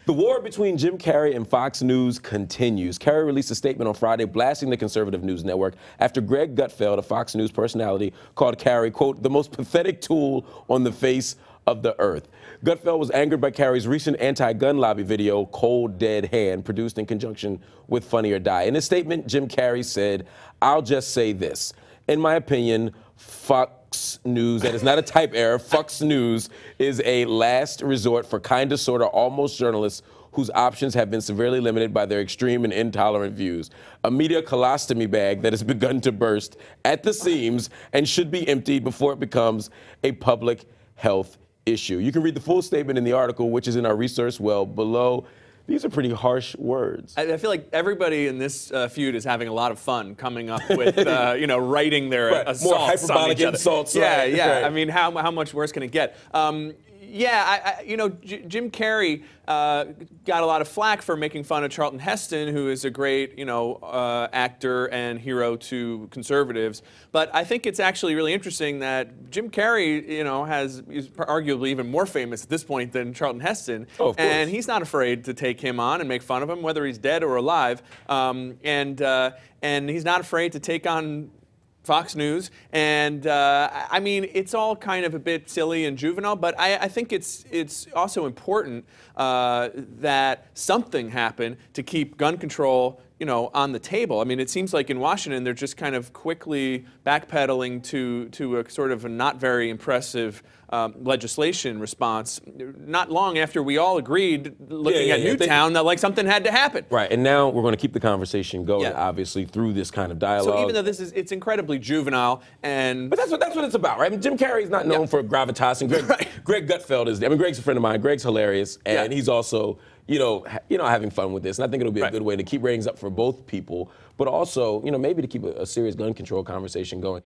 The war between Jim Carrey and Fox News continues. Carrey released a statement on Friday blasting the conservative news network after Greg Gutfeld, a Fox News personality, called Carrey, quote, the most pathetic tool on the face of the earth. Gutfeld was angered by Carrey's recent anti-gun lobby video, Cold Dead Hand, produced in conjunction with Funny or Die. In his statement, Jim Carrey said, I'll just say this. In my opinion, Fox News, that is not a type error, Fox News is a last resort for kinda, sorta, almost journalists whose options have been severely limited by their extreme and intolerant views. A media colostomy bag that has begun to burst at the seams and should be emptied before it becomes a public health issue. You can read the full statement in the article, which is in our resource well below. These are pretty harsh words. I feel like everybody in this feud is having a lot you coming up with, writing their assaults more hyperbolic on each insults. Other. Right, Yeah. Right. I mean, how much worse can it get? Jim Carrey got a lot of flack for making fun of Charlton Heston, who is a great, actor and hero to conservatives. But I think it's actually really interesting that Jim Carrey, is arguably even more famous at this point than Charlton Heston. Oh, of course. And he's not afraid to take him on and make fun of him, whether he's dead or alive. And he's not afraid to take on Fox News, and I mean, it's all kind of a bit silly and juvenile, but I think it's also important that something happened to keep gun control, on the table. I mean, it seems like in Washington they're just kind of quickly backpedaling to a sort of a not very impressive legislation response. Not long after we all agreed, looking at Newtown, that like something had to happen. Right, and now we're going to keep the conversation going, obviously, through this kind of dialogue. So even though it's incredibly juvenile, but that's what it's about, right? I mean, Jim Carrey's not known for gravitas, and Greg Gutfeld is. I mean, Greg's a friend of mine. Greg's hilarious, and he's also, having fun with this. And I think it'll be a good way to keep ratings up for both people, but also, maybe to keep a serious gun control conversation going.